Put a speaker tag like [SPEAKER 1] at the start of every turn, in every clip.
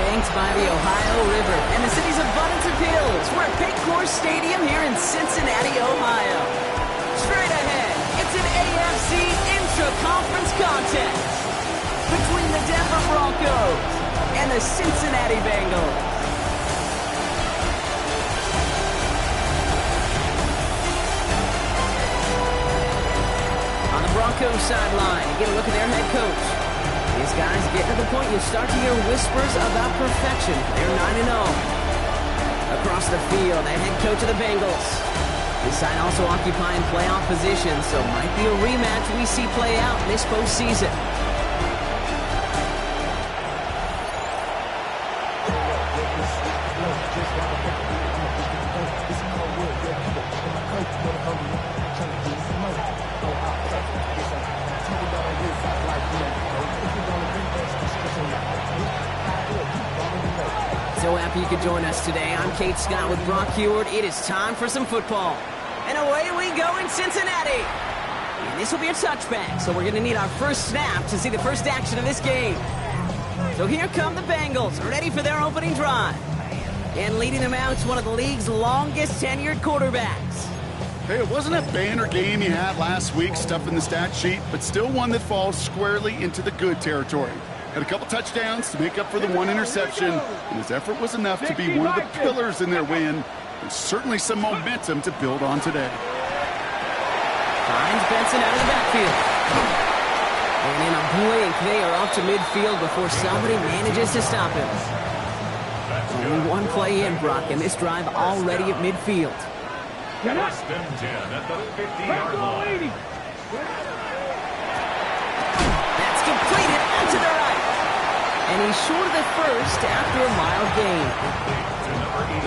[SPEAKER 1] banked by the Ohio River and the city's abundance of hills. We're at Paycor Stadium here in Cincinnati, Ohio. Straight ahead, it's an AFC intra-conference contest between the Denver Broncos and the Cincinnati Bengals. On the Broncos sideline, you get a look at their head coach. These guys get to the point you start to hear whispers about perfection. They're 9-0. Across the field, the head coach of the Bengals. This side also occupying playoff position, so might be a rematch we see play out this postseason. So happy you could join us today. I'm Kate Scott with Brock Heward. It is time for some football. And away we go in Cincinnati. And this will be a touchback, so we're going to need our first snap to see the first action of this game. So here come the Bengals, ready for their opening drive. And leading them out is one of the league's longest tenured quarterbacks.
[SPEAKER 2] Hey, it wasn't a banner game you had last week, stuff in the stat sheet, but still one that falls squarely into the good territory. Had a couple touchdowns to make up for the one interception, and his effort was enough to be one of the pillars in their win. There's certainly some momentum to build on today.
[SPEAKER 1] Finds Benson out of the backfield. And in a blink, they are off to midfield before somebody manages to stop him. Only one play in, Brock, and this drive already at midfield.
[SPEAKER 3] First and 10 at the 50-yard line.
[SPEAKER 1] That's completed out to the right. And he's short of the first after a mild gain.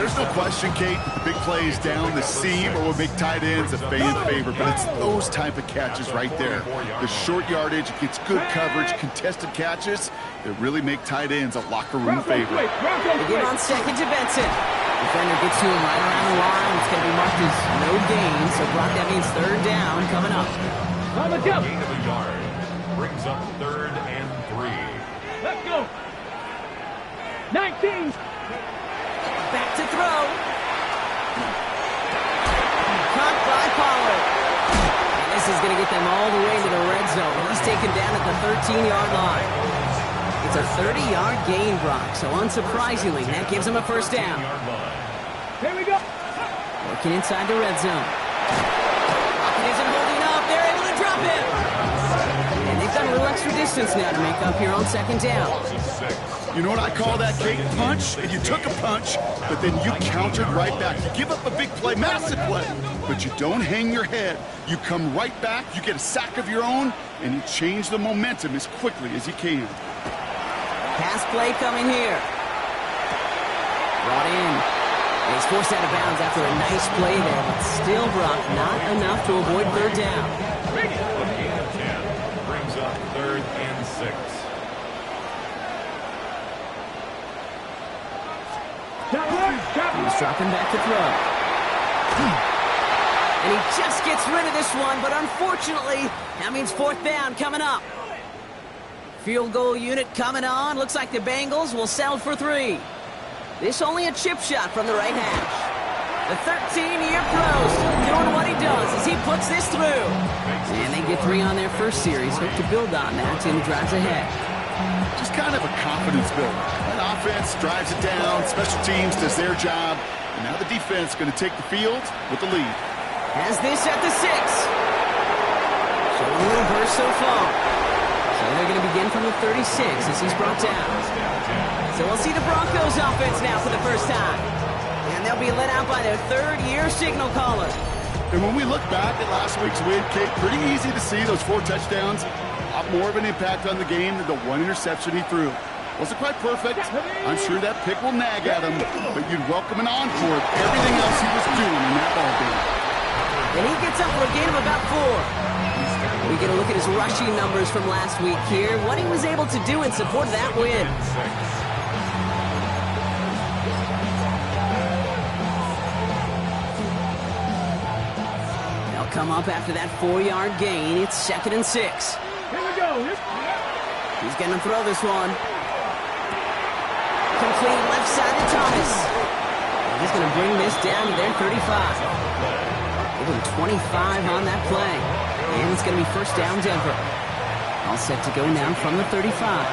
[SPEAKER 2] There's no question, Kate, that the big plays down the seam or will make tight ends a fan favorite, but it's those type of catches right there. The short yardage gets good coverage, contested catches that really make tight ends a locker room favorite.
[SPEAKER 1] They get on second to Benson. Defender gets to him right around the line. It's going to be marked as no gain, so Brock, that means third down coming up.
[SPEAKER 3] Gain of a yard brings up 3rd and 3.
[SPEAKER 4] Let's go. 19.
[SPEAKER 1] Back to throw. Caught by Pollard. And this is going to get them all the way to the red zone. He's taken down at the 13-yard line. It's a 30-yard gain, Brock, so unsurprisingly, that gives him a first down.
[SPEAKER 4] Here we go.
[SPEAKER 1] Working inside the red zone. Pocket isn't holding up. They're able to drop him. And they've got a little extra distance now to make up here on second down.
[SPEAKER 2] You know what I call that, Kate? Punch, and you took a punch, but then you countered right back. You give up a big play, massive play, but you don't hang your head. You come right back, you get a sack of your own, and you change the momentum as quickly as you can.
[SPEAKER 1] Pass play coming here. Brought in. And he's forced out of bounds after a nice play there, but still, Brock, not enough to avoid third down.
[SPEAKER 3] A gain of 10 brings up 3rd and 6.
[SPEAKER 1] He's dropping back to throw. And he just gets rid of this one, but unfortunately, that means fourth down coming up. Field goal unit coming on. Looks like the Bengals will settle for 3. This only a chip shot from the right hash. The 13-year pro still doing what he does as he puts this through. And they get 3 on their first series. Hope to build on that in the drives ahead.
[SPEAKER 2] Just kind of a confidence builder. That offense drives it down, special teams does their job, and now the defense going to take the field with the lead.
[SPEAKER 1] Has this at the 6. Showing a little burst so far. So they're going to begin from the 36 as he's brought down. So we'll see the Broncos offense now for the first time. And they'll be led out by their 3rd-year signal caller.
[SPEAKER 2] And when we look back at last week's win, Kate, pretty easy to see those 4 touchdowns. A lot more of an impact on the game than the 1 interception he threw. Wasn't quite perfect. I'm sure that pick will nag at him, but you'd welcome an encore of everything else he was doing in that ball game.
[SPEAKER 1] And he gets up for a gain of about 4. We get a look at his rushing numbers from last week here, what he was able to do in support of that win. They'll come up after that 4-yard gain. It's 2nd and 6.
[SPEAKER 4] Here we go.
[SPEAKER 1] He's going to throw this one. complete left side to Thomas. He's going to bring this down to their 35. Give him 25 on that play. And it's going to be first down Denver. All set to go now from the 35.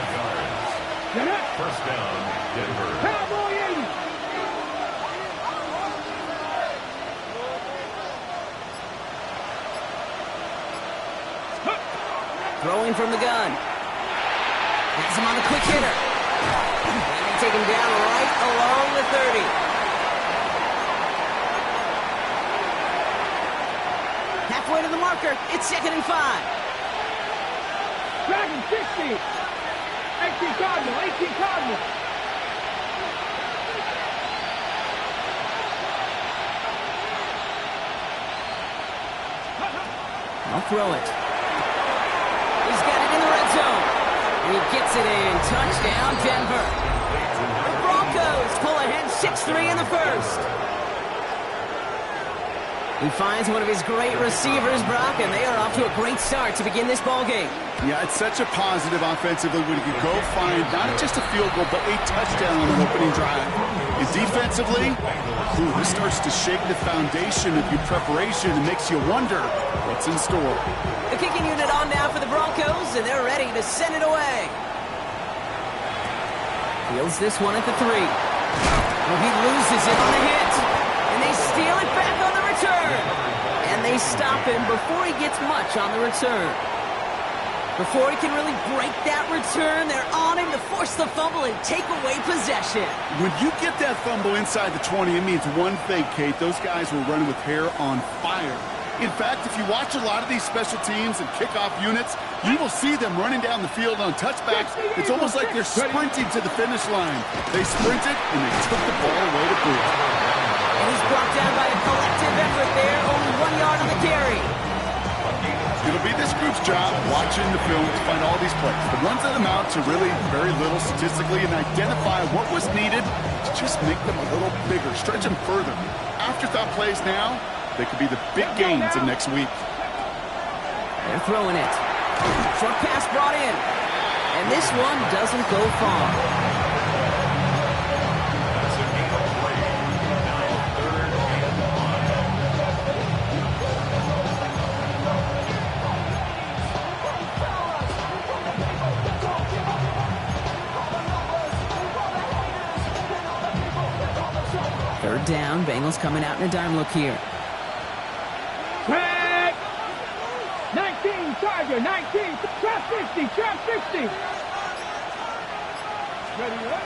[SPEAKER 3] First down, Denver.
[SPEAKER 4] Cowboy 80.
[SPEAKER 1] Throwing from the gun. Has him on the quick hitter. And they take him down right along the 30. Halfway to the marker. It's 2nd and 5.
[SPEAKER 4] Dragon 60. 18 Cardinal. 18 Cardinal.
[SPEAKER 1] I'll throw it. He's got it in the red zone. And he gets it in. Touchdown, Denver. The Broncos pull ahead 6-3 in the first. He finds one of his great receivers, Brock, and they are off to a great start to begin this ball game.
[SPEAKER 2] Yeah, it's such a positive offensively when you can go find not just a field goal, but a touchdown on an opening drive. And defensively, this starts to shake the foundation of your preparation and makes you wonder what's in store.
[SPEAKER 1] The kicking unit on now for the Broncos, and they're ready to send it away. Fields this one at the 3. Well, he loses it on the hit, and they steal it back on the return. And they stop him before he gets much on the return. Before he can really break that return, they're on him to force the fumble and take away possession.
[SPEAKER 2] When you get that fumble inside the 20, it means one thing, Kate. Those guys were running with hair on fire. In fact, if you watch a lot of these special teams and kickoff units, you will see them running down the field on touchbacks. It's almost like they're sprinting to the finish line. They sprinted, and they took the ball away to boot.
[SPEAKER 1] And he's brought down by a collective effort there, only 1 yard on the carry.
[SPEAKER 2] It'll be this group's job watching the film to find all these plays. The ones that amount to really very little statistically and identify what was needed to just make them a little bigger, stretch them further. Afterthought plays now, they could be the big gains of next week.
[SPEAKER 1] They're throwing it. Short pass brought in. And this one doesn't go far.
[SPEAKER 3] That's a gain of 3. Now 3rd and
[SPEAKER 1] 1. Third down. Bengals coming out in a dime look here.
[SPEAKER 4] Track. 19 Charger. 19. Trap 50. Trap 50. Ready up.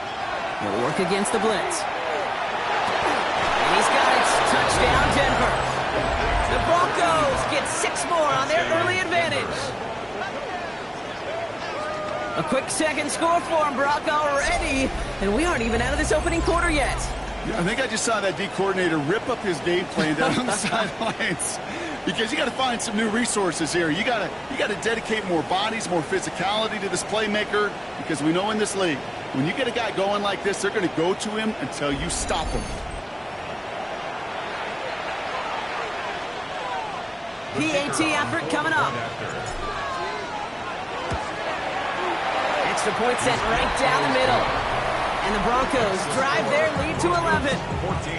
[SPEAKER 1] He'll work against the blitz. And he's got it. Touchdown, Denver. The Broncos get 6 more on their early advantage. A quick second score for him, Brock, already. And we aren't even out of this opening quarter yet.
[SPEAKER 2] I think I just saw that D coordinator rip up his game plan down on the sidelines. Because you got to find some new resources here. You got to dedicate more bodies, more physicality to this playmaker. Because we know in this league, when you get a guy going like this, they're going to go to him until you stop him.
[SPEAKER 1] PAT effort coming up. Extra point set right down the middle. And the Broncos drive their lead to 11.
[SPEAKER 3] 14.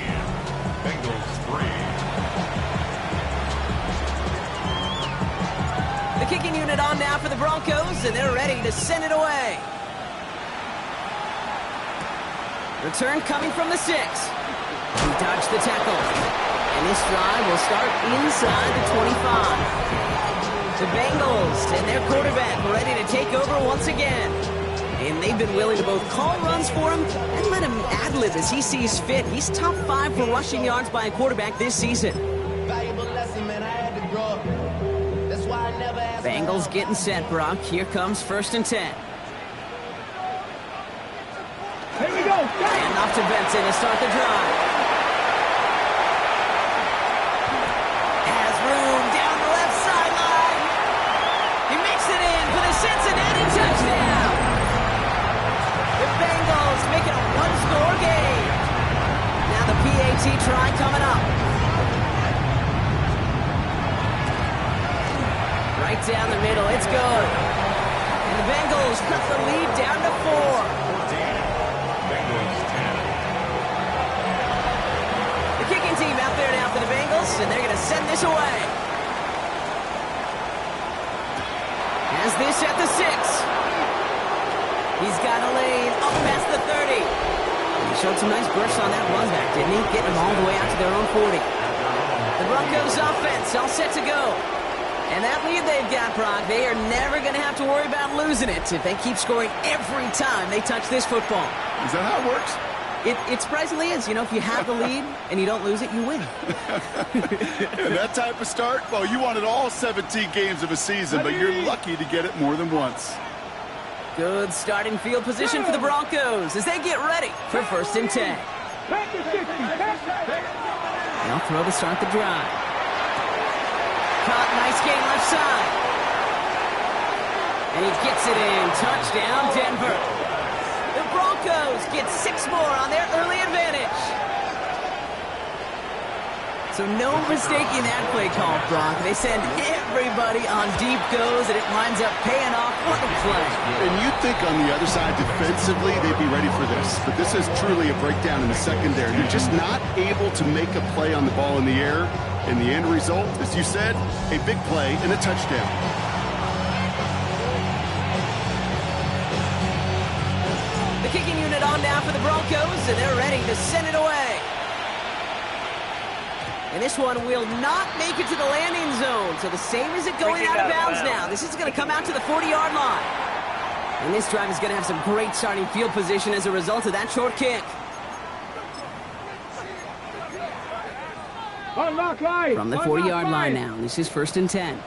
[SPEAKER 3] Bengals 3.
[SPEAKER 1] The kicking unit on now for the Broncos, and they're ready to send it away. Return coming from the 6. He dodged the tackle. And this drive will start inside the 25. The Bengals and their quarterback ready to take over once again. And they've been willing to both call runs for him and let him ad-lib as he sees fit. He's top 5 for rushing yards by a quarterback this season. Bengals getting set, Brock. Here comes 1st and 10.
[SPEAKER 4] Here we go.
[SPEAKER 1] And off to Benson to start the drive. Has room down the left sideline. He makes it in for the Cincinnati touchdown. The Bengals make it a 1-score game. Now the PAT try coming up. Right down the middle, it's good. And the Bengals cut the lead down to 4.
[SPEAKER 3] Bengals
[SPEAKER 1] else, and they're going to send this away. Has this at the 6. He's got a lane up past the 30. He showed some nice bursts on that run back, didn't he? Getting them all the way out to their own 40. The Broncos offense all set to go. And that lead they've got, Brock, they are never going to have to worry about losing it if they keep scoring every time they touch this football.
[SPEAKER 2] Is that how it works?
[SPEAKER 1] It surprisingly is. You know, if you have the lead and you don't lose it, you win.
[SPEAKER 2] And that type of start, well, you wanted all 17 games of a season, but you're lucky to get it more than once.
[SPEAKER 1] Good starting field position for the Broncos as they get ready for 1st and 10. They'll throw to start the drive. Caught, nice gain left side. And he gets it in. Touchdown, Denver. The Broncos get 6 more on their early advantage. So no mistaking that play call, Brock. They send everybody on deep goes, and it winds up paying off. What a play.
[SPEAKER 2] And you'd think on the other side, defensively, they'd be ready for this. But this is truly a breakdown in the secondary. You're just not able to make a play on the ball in the air. And the end result, as you said, a big play and a touchdown.
[SPEAKER 1] The kicking unit on now for the Broncos, and they're ready to send it away. And this one will not make it to the landing zone. So the same as it going out of bounds now. This is going to come out to the 40-yard line. And this drive is going to have some great starting field position as a result of that short kick. From the 40-yard line now. This is 1st and 10.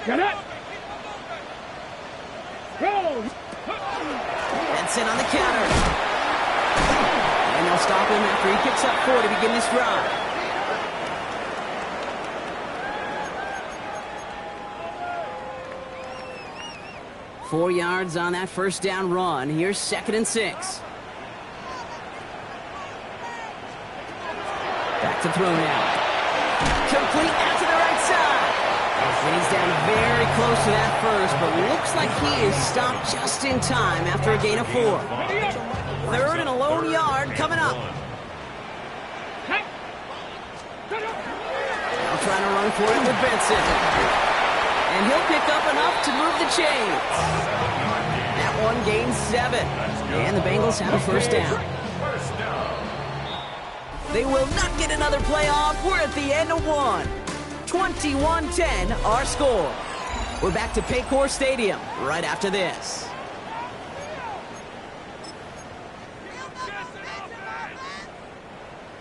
[SPEAKER 4] Get it. Go.
[SPEAKER 1] Benson on the counter. And they'll stop him after he kicks up 4 to begin this drive. Four yards on that first down run. Here's 2nd and 6. Back to throw now. Complete out to the right side. And he's down very close to that first, but looks like he is stopped just in time after a gain of 4. 3rd and a lone yard coming up. Now trying to run for it with Benson. And he'll pick up enough to move the chains. That one gains 7. And the Bengals have a first down. They will not get another playoff. We're at the end of 1. 21-10 our score. We're back to Paycor Stadium right after this.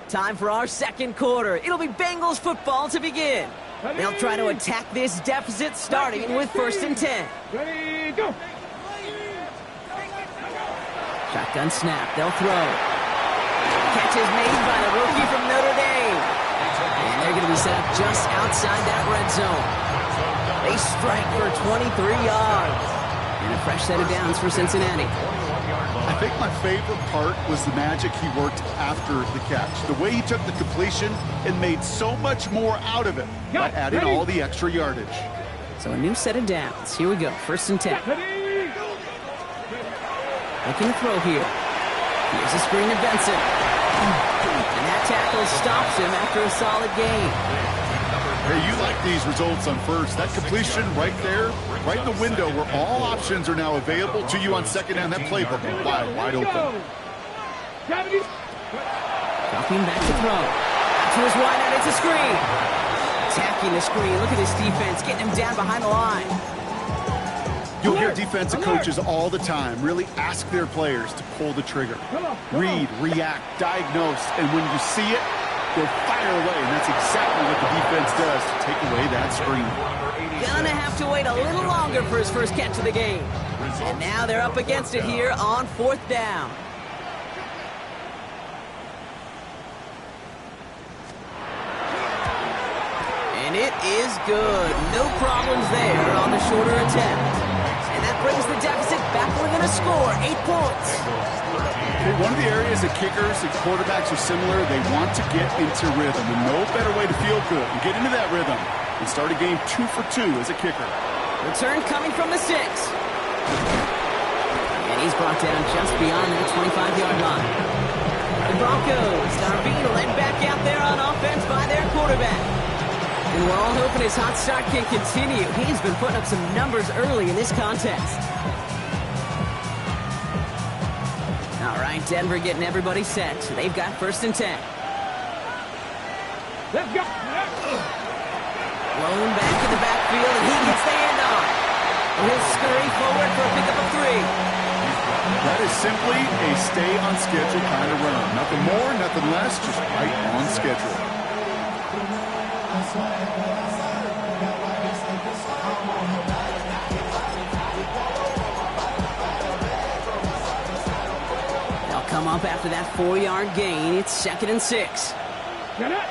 [SPEAKER 1] Time for our second quarter. It'll be Bengals football to begin. They'll try to attack this deficit starting with 1st and 10.
[SPEAKER 4] Ready, go.
[SPEAKER 1] Shotgun snap. They'll throw. Catch is made by the rookie from Notre Dame. And they're going to be set up just outside that red zone. They strike for 23 yards. And a fresh set of downs for Cincinnati.
[SPEAKER 2] I think my favorite part was the magic he worked after the catch. The way he took the completion and made so much more out of it by adding all the extra yardage.
[SPEAKER 1] So a new set of downs. Here we go. 1st and 10. Looking to throw here. Here's a screen to Benson. And that tackle stops him after a solid gain.
[SPEAKER 2] Hey, you like these results on first. That completion right there, right in the window where all options are now available to you on second down. That playbook wide open.
[SPEAKER 1] Dropping back to throw. To his wide out, it's a screen. Attacking the screen. Look at this defense, getting him down behind the line.
[SPEAKER 2] You'll hear defensive coaches all the time really ask their players to pull the trigger. Read, react, diagnose, and when you see it, they'll fire away, and that's exactly what the defense does to take away that screen.
[SPEAKER 1] Gonna have to wait a little longer for his first catch of the game. And now they're up against it here on 4th down. And it is good. No problems there on the shorter attempt. And that brings the deficit back within a score, 8 points.
[SPEAKER 2] One of the areas that kickers and quarterbacks are similar, they want to get into rhythm. And no better way to feel good and get into that rhythm and start a game 2 for 2 as a kicker.
[SPEAKER 1] Return coming from the 6. And he's brought down just beyond that 25-yard line. The Broncos are being led back out there on offense by their quarterback. And we're all hoping his hot start can continue. He's been putting up some numbers early in this contest. All right, Denver getting everybody set. They've got 1st and 10.
[SPEAKER 4] Let's go.
[SPEAKER 1] Blown back in the backfield, and he gets the handoff. And he'll scurry forward for a pickup of 3.
[SPEAKER 2] That is simply a stay-on-schedule kind of run. Nothing more, nothing less, just right on schedule.
[SPEAKER 1] They'll come up after that 4-yard gain. It's 2nd and 6.
[SPEAKER 4] Get it.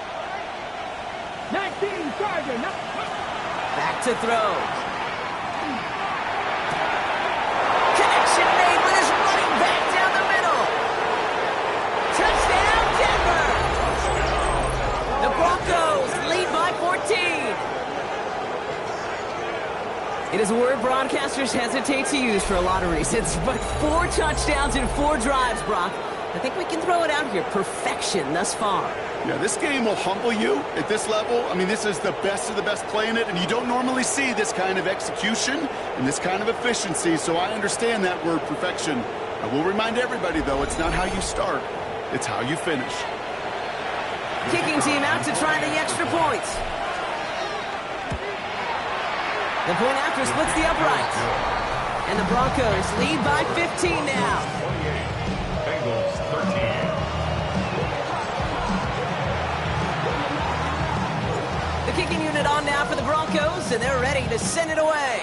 [SPEAKER 4] 19 Charger.
[SPEAKER 1] Back to throw. Connection made with his running back down the middle. Touchdown, Denver. The Broncos lead by 14. It is a word broadcasters hesitate to use for a lot of reasons, but 4 touchdowns in 4 drives, Brock. I think we can throw it out here. Perfection thus far.
[SPEAKER 2] Yeah, this game will humble you at this level. I mean, this is the best of the best playing it, and you don't normally see this kind of execution and this kind of efficiency, so I understand that word perfection. I will remind everybody, though, it's not how you start, it's how you finish.
[SPEAKER 1] Kicking team out to try the extra points. The point after splits the uprights. And the Broncos lead by 15 now.
[SPEAKER 3] 28, Bengals 13.
[SPEAKER 1] The kicking unit on now for the Broncos, and they're ready to send it away.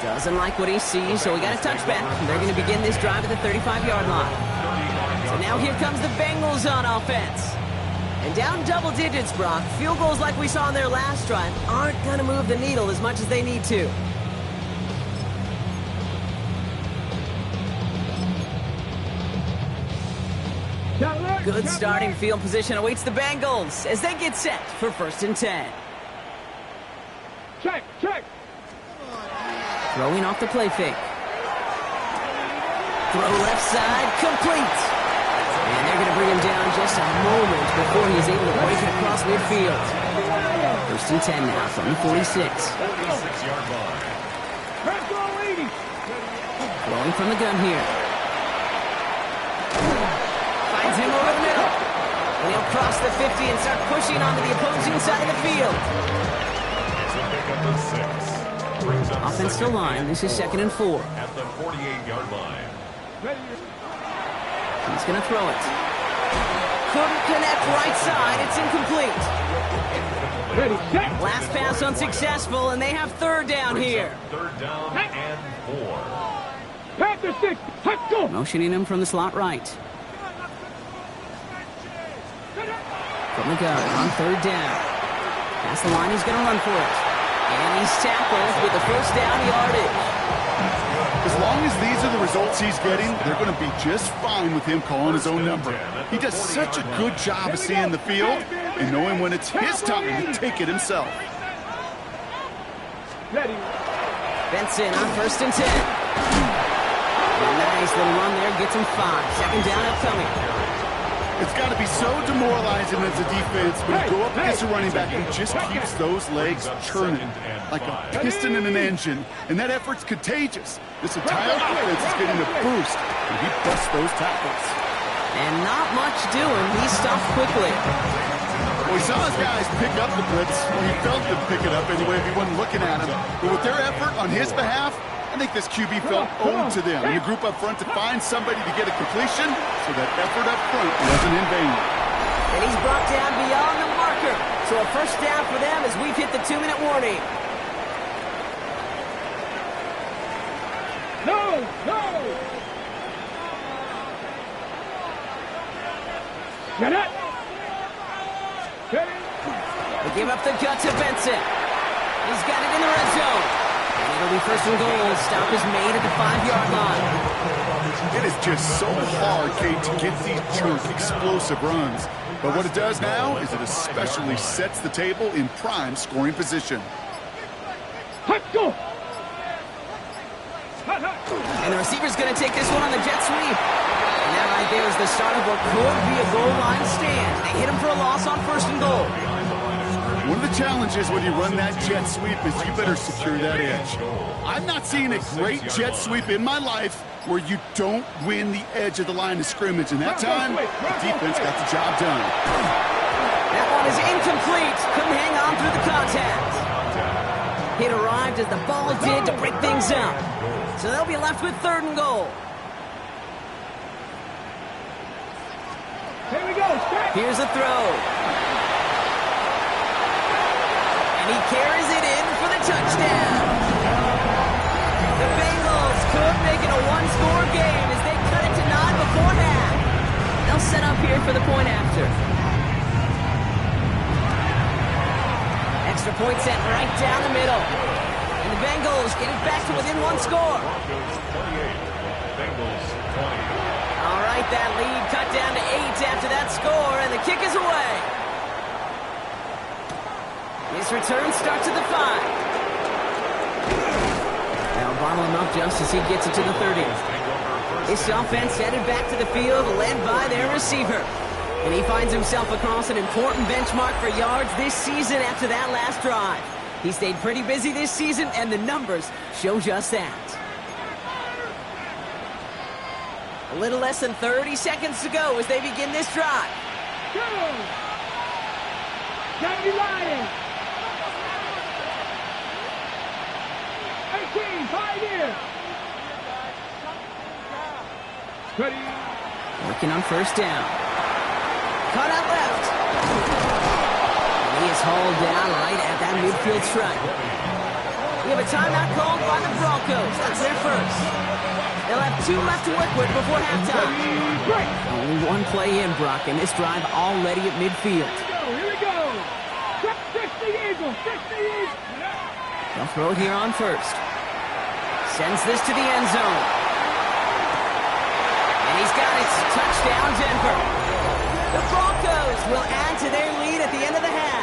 [SPEAKER 1] Doesn't like what he sees, so we got a touchback. They're going to begin this drive at the 35-yard line. So now here comes the Bengals on offense. And down double digits, Brock. Field goals like we saw in their last drive aren't going to move the needle as much as they need to. Good starting field position awaits the Bengals as they get set for 1st and 10.
[SPEAKER 4] Check.
[SPEAKER 1] Throwing off the play fake. Throw left side, complete. And they're going to bring him down just a moment before he's able to break it across midfield. 1st and 10 now from the 46.
[SPEAKER 3] 46-yard line.
[SPEAKER 1] Throwing from the gun here. Finds him over the middle. And he'll cross the 50 and start pushing onto the opposing side of the field.
[SPEAKER 3] So pick up the 6. Brings up
[SPEAKER 1] Offensive line, this is 2nd and 4.
[SPEAKER 3] at the 48-yard line.
[SPEAKER 1] He's going to throw it. Couldn't connect right side. It's incomplete. Last pass unsuccessful, and they have 3rd down here.
[SPEAKER 3] 3rd down and 4.
[SPEAKER 4] Panther 6. Let's go.
[SPEAKER 1] Motioning him from the slot right. From the gun on 3rd down. Past the line, he's going to run for it. And he's tackled with the 1st down yardage.
[SPEAKER 2] As long as these are the results he's getting, they're going to be just fine with him calling his own number. He does such a good job of seeing the field and knowing when it's his time to take it himself.
[SPEAKER 1] Benson on 1st and 10. A nice little run there, gets him 5. 2nd down upcoming.
[SPEAKER 2] It's got to be so demoralizing as a defense when you go up against a running back who just keeps those legs churning like a piston in an engine, and that effort's contagious. This entire offense is getting a boost when he busts those tackles.
[SPEAKER 1] And not much doing. He stopped quickly.
[SPEAKER 2] Well, he saw his guys pick up the blitz. Well, he felt them pick it up anyway if he wasn't looking at him. But with their effort on his behalf, I think this QB felt owed to them. You group up front to find somebody to get a completion, so that effort up front wasn't in vain.
[SPEAKER 1] And he's brought down beyond the marker. So a 1st down for them as we've hit the 2-minute warning.
[SPEAKER 4] No. Get it.
[SPEAKER 1] They give up the gut to Benson. He's got it in the red zone. And it'll be 1st and goal. Stop is made at the 5-yard line.
[SPEAKER 2] It is just so hard, Kate, to get these chunk, explosive runs. But what it does now is it especially sets the table in prime scoring position.
[SPEAKER 4] Let's go.
[SPEAKER 1] And the receiver's going to take this one on the jet sweep. And that right there is the start of what could be a goal line stand. They hit him for a loss on 1st and goal.
[SPEAKER 2] One of the challenges when you run that jet sweep is you better secure that edge. I've not seen a great jet sweep in my life where you don't win the edge of the line of scrimmage. And that time, the defense got the job done.
[SPEAKER 1] That one is incomplete. Couldn't hang on through the contact. It arrived as the ball did to break things up. So they'll be left with 3rd and goal.
[SPEAKER 4] Here we go.
[SPEAKER 1] Here's a throw. And he carries it in for the touchdown. The Bengals could make it a one-score game as they cut it to 9 before half. They'll set up here for the point after. Extra point set right down the middle. And the Bengals get it back to within 1 score. All right, that lead cut down to 8 after that score, and the kick is away. This return starts at the 5. Now bottle him up just as he gets it to the 30. This offense headed back to the field, led by their receiver. And he finds himself across an important benchmark for yards this season after that last drive. He stayed pretty busy this season, and the numbers show just that. A little less than 30 seconds to go as they begin this drive.
[SPEAKER 4] Go! Gotta be lying. 18, 5 here. Ready.
[SPEAKER 1] Working on 1st down. Cut out left. And he is hauled down right at that midfield stripe. We have a timeout called by the Broncos. That's their first. They'll have 2 left to work with before halftime. Only 1 play in, Brock, and this drive already at midfield.
[SPEAKER 4] Here we go. 60 Eagles, 60 Eagles.
[SPEAKER 1] They'll throw it here on 1st. Sends this to the end zone. And he's got it. Touchdown, Denver. The Broncos will add to their lead at the end of the half.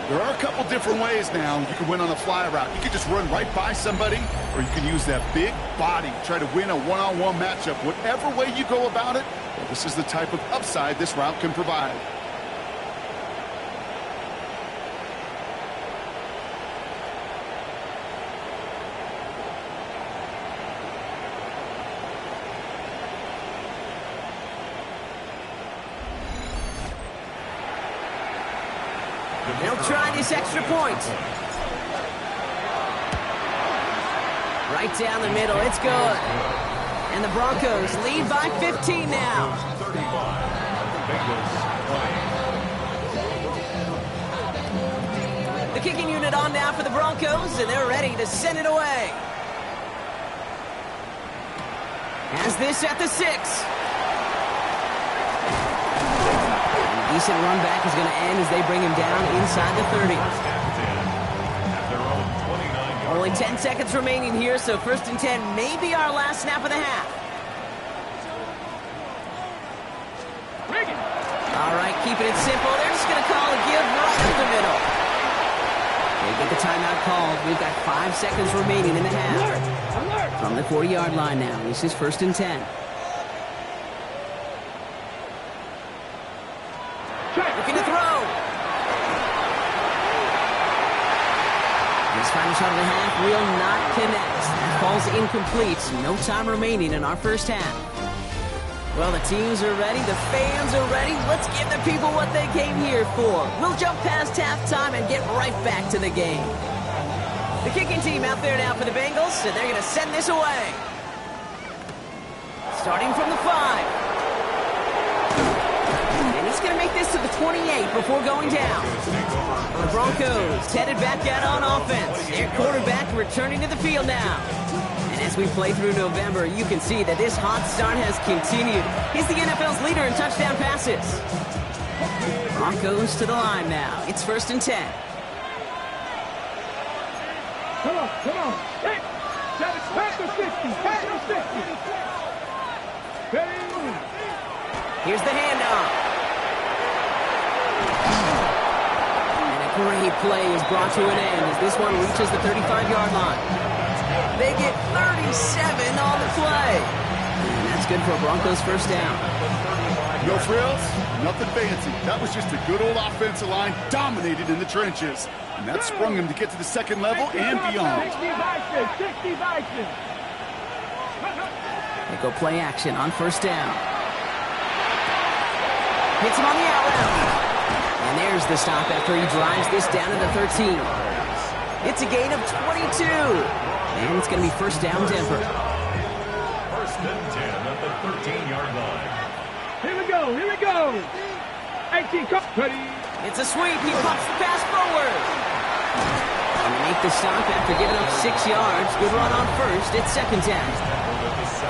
[SPEAKER 2] There are a couple different ways now. You can win on a fly route. You can just run right by somebody, or you can use that big body, try to win a one-on-one matchup. Whatever way you go about it, well, this is the type of upside this route can provide.
[SPEAKER 1] They'll try this extra point. Right down the middle. It's good. And the Broncos lead by 15 now. The kicking unit on now for the Broncos, and they're ready to send it away. Has this at the 6. Decent run back is going to end as they bring him down inside the 30. Only 10 seconds remaining here, so 1st and 10 may be our last snap of the half. All right, keeping it simple. They're just going to call a give right up the middle. They get the timeout called. We've got 5 seconds remaining in the half. From the 40-yard line now, this is 1st and 10. Looking to throw. His final shot of the half will not connect. That ball's incomplete. No time remaining in our first half. Well, the teams are ready. The fans are ready. Let's give the people what they came here for. We'll jump past halftime and get right back to the game. The kicking team out there now for the Bengals, and they're going to send this away. Starting from the 5. He's going to make this to the 28 before going down. The Broncos headed back out on offense. Their quarterback returning to the field now. And as we play through November, you can see that this hot start has continued. He's the NFL's leader in touchdown passes. Broncos to the line now. It's 1st and 10.
[SPEAKER 4] Come on. Hey, pass the 50.
[SPEAKER 1] Here's the handoff. And a great play is brought to an end as this one reaches the 35-yard line. They get 37 on the play. And that's good for a Broncos first down.
[SPEAKER 2] No frills, nothing fancy. That was just a good old offensive line dominated in the trenches. And that sprung him to get to the second level and beyond.
[SPEAKER 4] 60 Vikings.
[SPEAKER 1] They go play action on first down. Hits him on the out route. And there's the stop after he drives this down to the 13. It's a gain of 22. And it's going to be first down Denver.
[SPEAKER 3] First and 10 at the 13-yard line.
[SPEAKER 4] Here we go. 18, ready.
[SPEAKER 1] It's a sweep. He pops the pass forward. And they make the stop after giving up 6 yards. Good run on first. It's second down.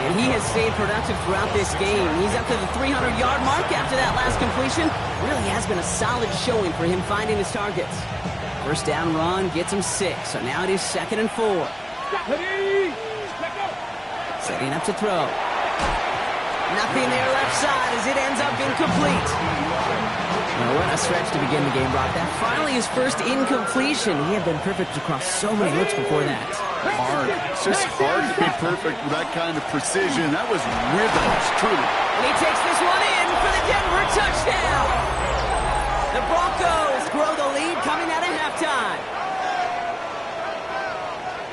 [SPEAKER 1] And he has stayed productive throughout this game. He's up to the 300-yard mark after that last completion. Really has been a solid showing for him finding his targets. First down run gets him 6. So now it is 2nd and 4.
[SPEAKER 4] Ready.
[SPEAKER 1] Setting up to throw. Nothing there left side as it ends up incomplete. Well, what a stretch to begin the game, Brock. That finally his first incompletion. He had been perfect across so many looks before that.
[SPEAKER 2] Hard. It's just hard to be perfect with that kind of precision. That was rhythm, truly.
[SPEAKER 1] And he takes this one in for the Denver touchdown. The Broncos grow the lead coming out of halftime.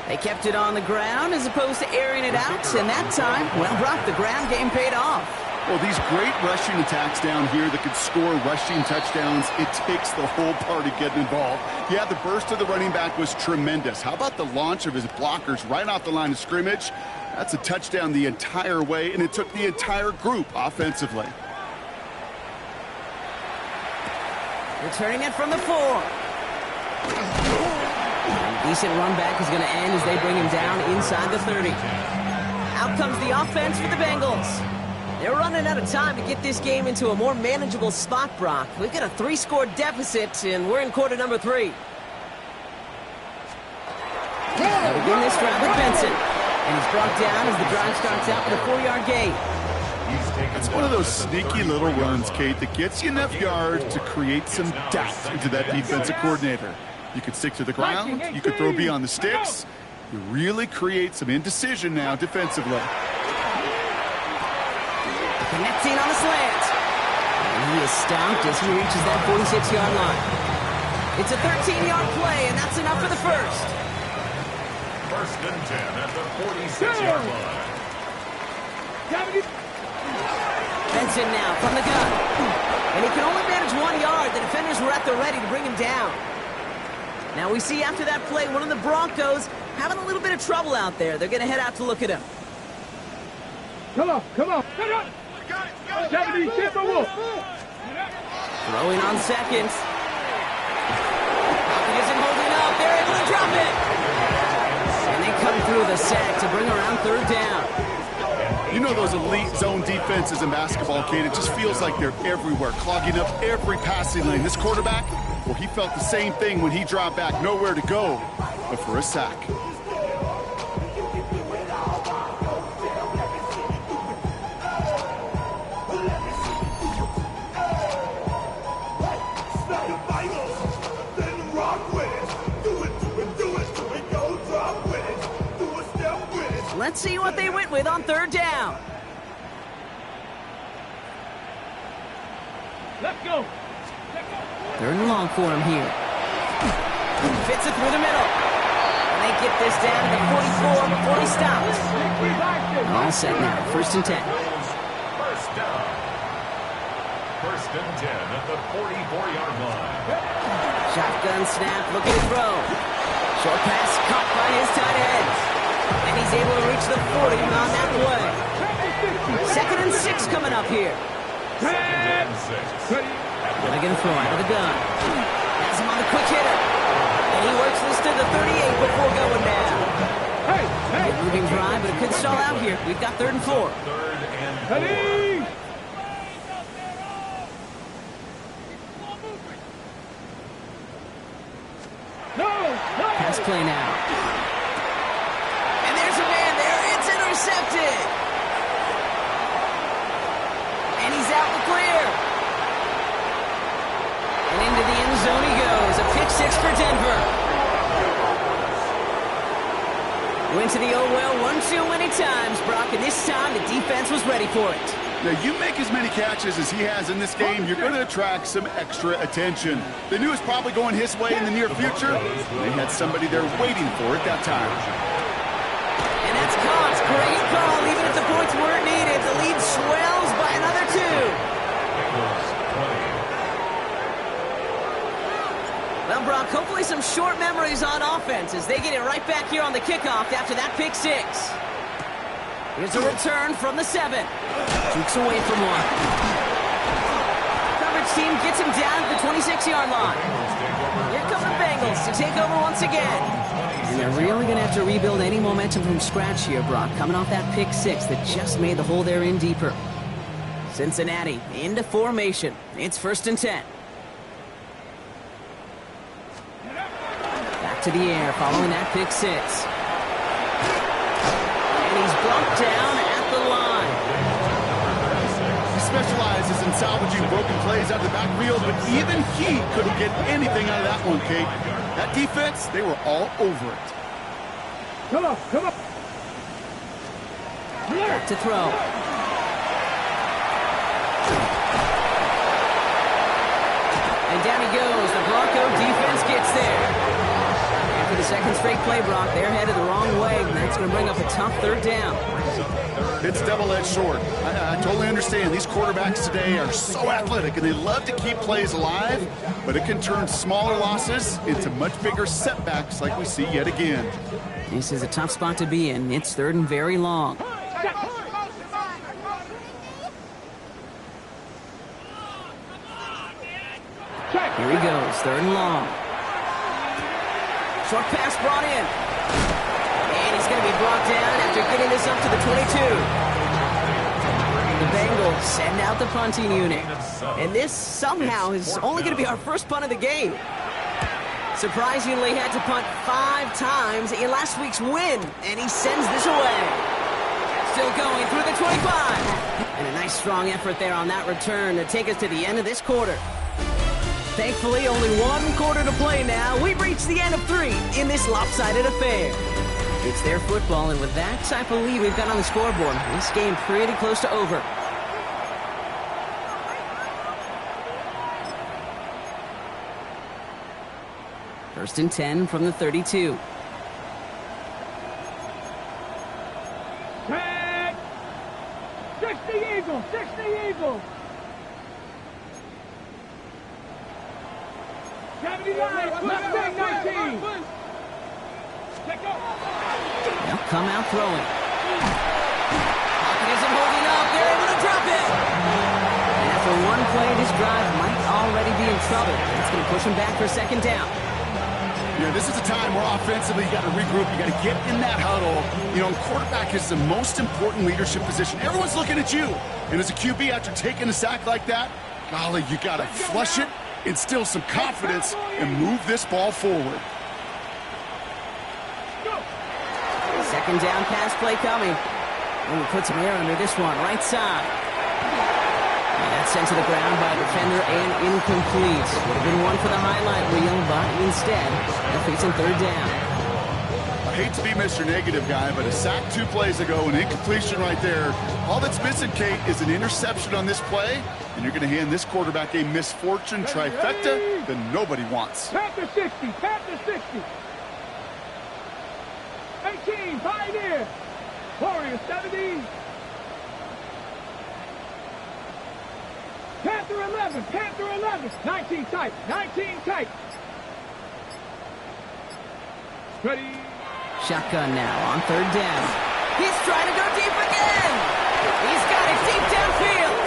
[SPEAKER 1] They kept it on the ground as opposed to airing it out, and that time, well, Brock, the ground game paid off.
[SPEAKER 2] Well, these great rushing attacks down here that could score rushing touchdowns, it takes the whole party getting involved. Yeah, the burst of the running back was tremendous. How about the launch of his blockers right off the line of scrimmage? That's a touchdown the entire way, and it took the entire group offensively.
[SPEAKER 1] Returning it from the 4. Decent run back is going to end as they bring him down inside the 30. Out comes the offense for the Bengals. They're running out of time to get this game into a more manageable spot, Brock. We've got a 3-score deficit, and we're in quarter number 3. They begin this drive with Benson. And he's brought down as the drive starts out with a 4-yard gain.
[SPEAKER 2] It's one of those sneaky little runs, Kate, that gets you enough yards to create some doubt into that defensive coordinator. You could stick to the ground. You could throw beyond the sticks. You really create some indecision now defensively.
[SPEAKER 1] Connecting on the slant. And he is stopped as he reaches that 46-yard line. It's a 13-yard play, and that's enough for the first.
[SPEAKER 3] First and 10 at the 46-yard line.
[SPEAKER 1] Benson now from the gun. And he can only manage 1 yard. The defenders were at the ready to bring him down. Now we see after that play, one of the Broncos having a little bit of trouble out there. They're going to head out to look at him.
[SPEAKER 4] Come on. 70,
[SPEAKER 1] Throwing on seconds. He isn't holding up. They're able to drop it. And they come through the sack to bring around third down.
[SPEAKER 2] You know those elite zone defenses in basketball, Kate, it just feels like they're everywhere, clogging up every passing lane. This quarterback, well, he felt the same thing when he dropped back, nowhere to go but for a sack.
[SPEAKER 1] Let's see what they went with on third down.
[SPEAKER 4] Let's go.
[SPEAKER 1] Third and long for him here. Fits it through the middle. And they get this down to the 44 before he stops. All set now. First and 10.
[SPEAKER 3] First down. First and 10 at the 44-yard line.
[SPEAKER 1] Shotgun snap, looking to throw. Short pass caught by his tight ends. And he's able to reach the 40 on that play. Second and 6 coming up here.
[SPEAKER 3] Second and 6.
[SPEAKER 1] They're going to throw out of the gun. Has him on the quick hitter. And he works this to the 38 before going down. Good moving drive, but it could stall out here. We've got third and 4.
[SPEAKER 3] Third and 4.
[SPEAKER 4] Ready.
[SPEAKER 1] Pass play now. And there's a man there. It's intercepted. And he's out in the clear. And into the end zone he goes. A pick 6 for Denver. Went to the oh well one too many times, Brock, and this time the defense was ready for it.
[SPEAKER 2] Now, you make as many catches as he has in this game, you're going to attract some extra attention. They knew it was probably going his way in the near future. They had somebody there waiting for it that time.
[SPEAKER 1] And that's caught. Great call. Even if the points weren't needed, the lead swells by another 2. Well, Brock, hopefully some short memories on offense as they get it right back here on the kickoff after that pick 6. Here's a return from the 7. Jukes away from one. Coverage team gets him down to the 26-yard line. Here come the Bengals to take over once again. And they're really going to have to rebuild any momentum from scratch here, Brock, coming off that pick 6 that just made the hole there in deeper. Cincinnati into formation. It's 1st and 10. Back to the air following that pick 6. He's brought down at the line.
[SPEAKER 2] He specializes in salvaging broken plays out of the backfield, but even he couldn't get anything out of that one, Kate. That defense, they were all over it.
[SPEAKER 4] Come on, come on.
[SPEAKER 1] Back to throw. And down he goes. The Bronco defense gets there. For the second straight play, Brock, they're headed the wrong way, and that's going to bring up a tough 3rd down.
[SPEAKER 2] It's double-edged sword. I totally understand. These quarterbacks today are so athletic, and they love to keep plays alive, but it can turn smaller losses into much bigger setbacks like we see yet again.
[SPEAKER 1] This is a tough spot to be in. It's 3rd and very long. Here he goes, 3rd and long. Short pass brought in. And he's going to be brought down after getting this up to the 22. The Bengals send out the punting unit. And this somehow is only going to be our first punt of the game. Surprisingly, had to punt 5 times in last week's win. And he sends this away. Still going through the 25. And a nice strong effort there on that return to take us to the end of this quarter. Thankfully, only 1 quarter to play now. We've reached the end of 3 in this lopsided affair. It's their football, and with that type of lead we've got on the scoreboard, this game pretty close to over. First and 10 from the 32.
[SPEAKER 4] Tag! 60 Eagles! 60 Eagles! 79, left wing 19.
[SPEAKER 1] They'll come out throwing. Pocket isn't holding up. They're able to drop it. And after 1 play, this drive might already be in trouble. It's going to push him back for 2nd down.
[SPEAKER 2] Yeah, this is a time where offensively you got to regroup. You got to get in that huddle. You know, quarterback is the most important leadership position. Everyone's looking at you. And as a QB, after taking a sack like that, golly, you got to flush it, instill some confidence, and move this ball forward.
[SPEAKER 1] 2nd down pass play coming. And we put some air under this one, right side. And that's sent to the ground by a defender and incomplete. Would have been one for the highlight reel, but instead, they're facing 3rd down.
[SPEAKER 2] I hate to be Mr. Negative guy, but a sack 2 plays ago, an incompletion right there. All that's missing, Kate, is an interception on this play, and you're going to hand this quarterback a misfortune trifecta that nobody wants.
[SPEAKER 4] Panther 60, Panther 60. 18, Pioneer. Warrior 70. Panther 11, Panther 11. 19 tight, 19 tight. Ready.
[SPEAKER 1] Shotgun now on 3rd down. He's trying to go deep again. He's got it deep downfield.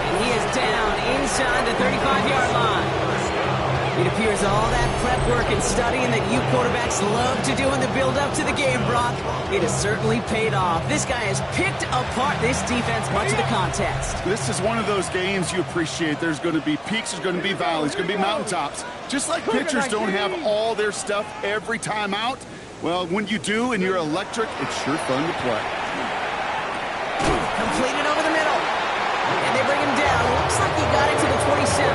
[SPEAKER 1] And he is down inside the 35-yard line. It appears all that prep work and studying that you quarterbacks love to do in the build-up to the game, Brock, it has certainly paid off. This guy has picked apart this defense much of the contest.
[SPEAKER 2] This is one of those games you appreciate. There's going to be peaks, there's going to be valleys, there's going to be mountaintops. Just like pitchers don't have all their stuff every time out, well, when you do and you're electric, it's sure fun to play.
[SPEAKER 1] Completed over the middle. And they bring him down. Looks like he got it to the 27.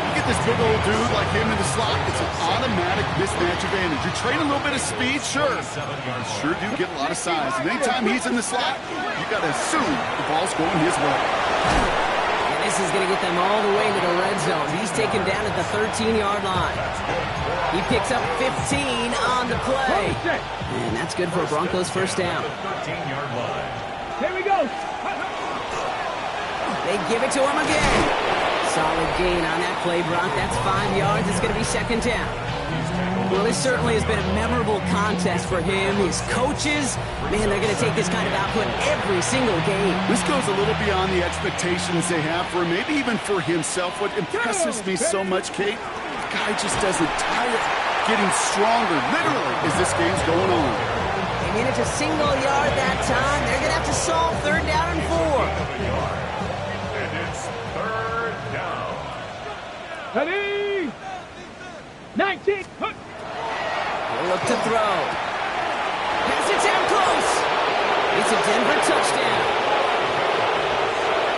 [SPEAKER 2] You get this big old dude like him in the slot, it's an automatic mismatch advantage. You trade a little bit of speed, sure. You sure do get a lot of size. And anytime he's in the slot, you got to assume the ball's going his way.
[SPEAKER 1] And this is going to get them all the way to the red zone. He's taken down at the 13-yard line. He picks up 15 on the play. And that's good for a Broncos first down.
[SPEAKER 3] 13-yard line.
[SPEAKER 4] Here we go.
[SPEAKER 1] They give it to him again. Solid gain on that play, Brock. That's 5 yards. It's going to be second down. Well, this certainly has been a memorable contest for him. His coaches, man, they're going to take this kind of output every single game.
[SPEAKER 2] This goes a little beyond the expectations they have for him, maybe even for himself. What impresses me so much, Kate, the guy just doesn't tire, getting stronger, literally, as this game's going on.
[SPEAKER 1] They made it to single yard that time. They're going to have to solve third down and 4.
[SPEAKER 4] Ready? 19.
[SPEAKER 1] He'll look to throw. Pass it down close. It's a Denver touchdown.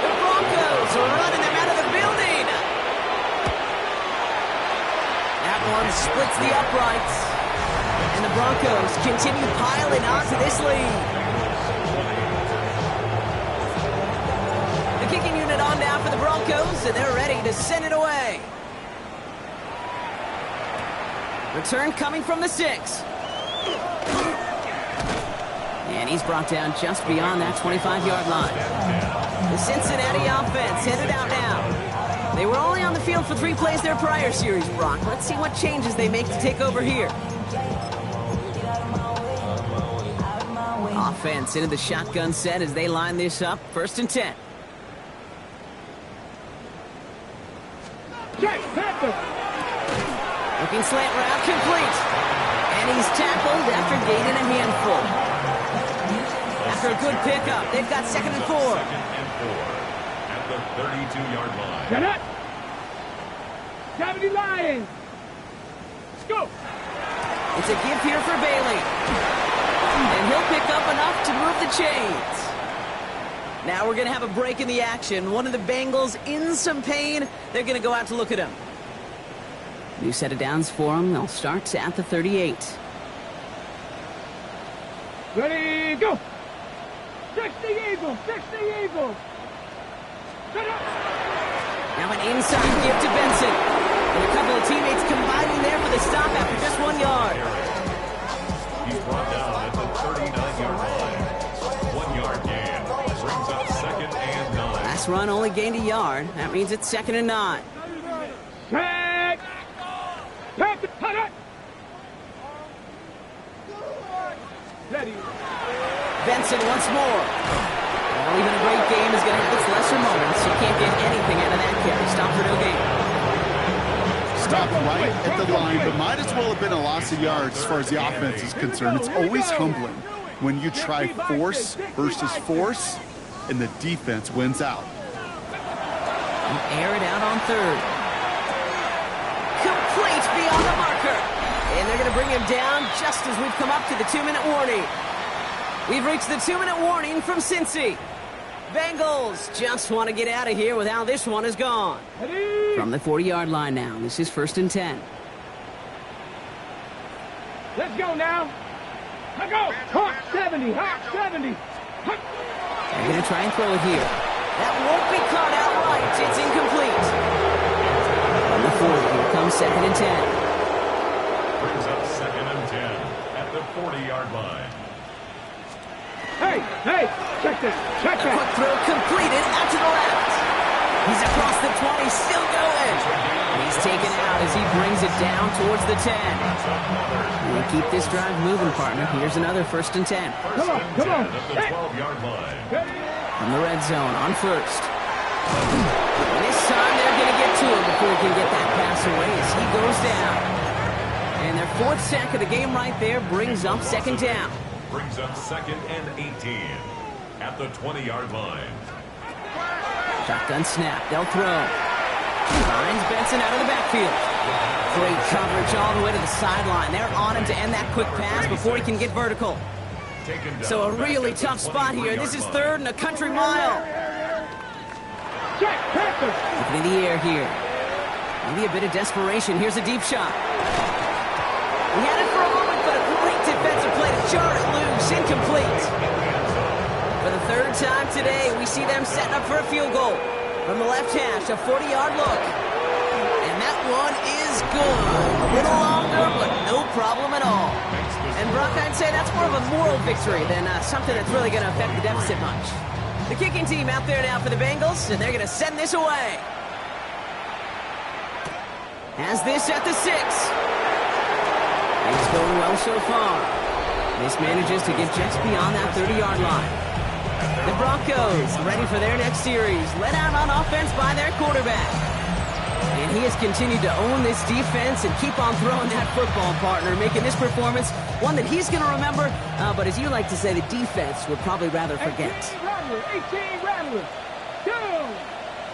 [SPEAKER 1] The Broncos are running them out of the building. That one splits the uprights. And the Broncos continue piling onto this lead. The kicking unit on now for the Broncos, and they're ready to send it away. Return coming from the 6. And he's brought down just beyond that 25-yard line. The Cincinnati offense headed out now. They were only on the field for 3 plays their prior series, Brock. Let's see what changes they make to take over here. Offense into the shotgun set as they line this up. 1st and 10. Looking slant route complete. And he's tackled after gaining a handful. After a good pickup, they've got 2nd and 4.
[SPEAKER 3] 2nd and 4 at the 32-yard line.
[SPEAKER 4] Get up. 70 Lions. Let's go.
[SPEAKER 1] It's a give here for Bailey. And he'll pick up enough to move the chains. Now we're going to have a break in the action. One of the Bengals in some pain. They're going to go out to look at him. New set of downs for them. They'll start at the 38.
[SPEAKER 4] Ready, go. 60 Eagles, 60 Eagles.
[SPEAKER 1] Now an inside give to Benson. And a couple of teammates combining there for the stop after just 1 yard.
[SPEAKER 3] He's brought down at the 39-yard line. 1-yard gain. Brings up 2nd and 9.
[SPEAKER 1] Last run only gained a yard. That means it's 2nd and 9.
[SPEAKER 4] Set. Pass it. Cut it. Ready.
[SPEAKER 1] Benson once more. Well, even a great game is going to have its lesser moments. You can't get anything out of that carry. Stop for no gain.
[SPEAKER 2] Stopped right at the line, but might as well have been a loss of yards as far as the offense is concerned. It's always humbling when you try force versus force, and the defense wins out.
[SPEAKER 1] Air it out on 3rd. Complete beyond the marker. And they're going to bring him down just as we've come up to the 2-minute warning. We've reached the 2-minute warning from Cincy. Bengals just want to get out of here with how this one is gone.
[SPEAKER 4] Ready.
[SPEAKER 1] From the 40-yard line now. This is 1st and 10.
[SPEAKER 4] Let's go now. Let's go. Hawk 70. Hawk 70. Hawk.
[SPEAKER 1] They're going to try and throw it here. That won't be caught outright. It's incomplete. From the 40, here comes 2nd and 10.
[SPEAKER 3] Brings up 2nd and 10 at the 40-yard line.
[SPEAKER 4] Hey, hey, check this. Check
[SPEAKER 1] A quick
[SPEAKER 4] that.
[SPEAKER 1] throw completed out to the left. He's across the 20, still going. And he's taken out as he brings it down towards the 10. We keep this drive moving, partner. Here's another 1st and 10.
[SPEAKER 4] Come on, come on.
[SPEAKER 3] At the 12-yard line.
[SPEAKER 1] From the red zone on 1st. And this time they're going to get to him before he can get that pass away as he goes down. And their 4th sack of the game right there brings up 2nd down.
[SPEAKER 3] Brings up 2nd and 18 at the 20-yard line.
[SPEAKER 1] Shotgun snap. They'll throw. Finds Benson out of the backfield. Great coverage all the way to the sideline. They're on him to end that quick pass before he can get vertical. So a really tough spot here. This is 3rd and a country mile.
[SPEAKER 4] Check, Panther.
[SPEAKER 1] Looking in the air here. Maybe a bit of desperation. Here's a deep shot. He had it for a moment, but a great defensive play to jar it loose. Incomplete. For the third time today, we see them setting up for a field goal. From the left hash, a 40-yard look. And that one is good. A little longer, but no problem at all. And Brock, I'd say that's more of a moral victory than something that's really going to affect the deficit much. The kicking team out there now for the Bengals, and they're going to send this away. Has this at the 6. Things going well so far. This manages to get just beyond that 30-yard line. The Broncos ready for their next series, led out on offense by their quarterback. And he has continued to own this defense and keep on throwing that football, partner, making this performance one that he's going to remember, but as you like to say, the defense would probably rather forget.
[SPEAKER 4] 18 Rattler, 2,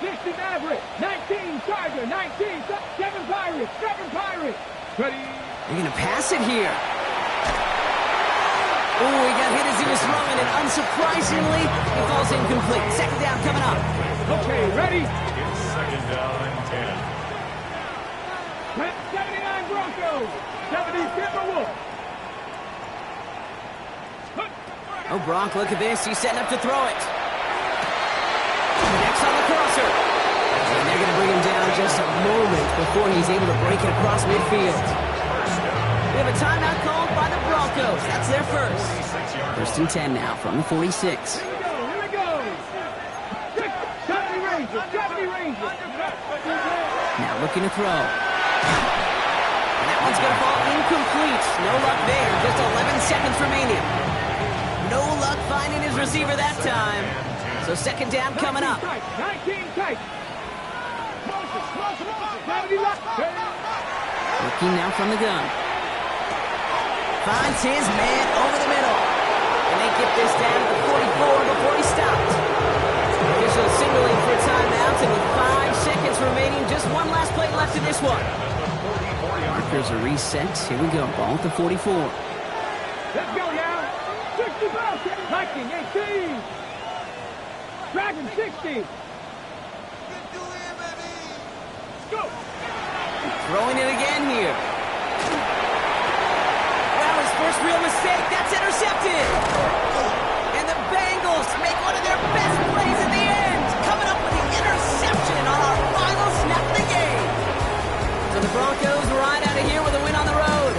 [SPEAKER 4] 60 Maverick, 19 Charger, 19, 7 Pirates, 7 Pirates. Ready?
[SPEAKER 1] They're going to pass it here. Oh, he got hit as he was throwing it. Unsurprisingly, it falls incomplete. Second down coming up.
[SPEAKER 4] Okay, ready?
[SPEAKER 3] It's second down and 10.
[SPEAKER 4] 79 Broncos, 70 Timberwolves.
[SPEAKER 1] Oh, Bronk, look at this. He's setting up to throw it. Next on the crosser. And they're going to bring him down just a moment before he's able to break it across midfield. We have a timeout called by the Broncos. That's their first. First and 10 now from the 46.
[SPEAKER 4] Here we go. 70 Rangers, 70 Rangers.
[SPEAKER 1] Now looking to throw. And that one's going to fall incomplete. No luck there. Just 11 seconds remaining. No luck finding his receiver that time. So second down coming up.
[SPEAKER 4] 19 tight.
[SPEAKER 1] Looking now from the gun. Finds his man over the middle. And they get this down to the 44 before he stopped. Official signaling for timeout, and with 5 seconds remaining, just one last play left in this one. Markers are reset. Here we go. Ball at the 44.
[SPEAKER 4] Let's go now. 60 balls. Viking 18. Dragon 60. Go.
[SPEAKER 1] Throwing it again here. Well, his first real mistake. That's intercepted. And the Bengals make one of their best plays at the end, coming up with the interception on our final snap of the game. So the Broncos ride out of here with a win on the road.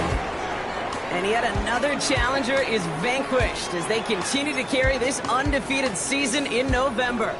[SPEAKER 1] And yet another challenger is vanquished as they continue to carry this undefeated season in November.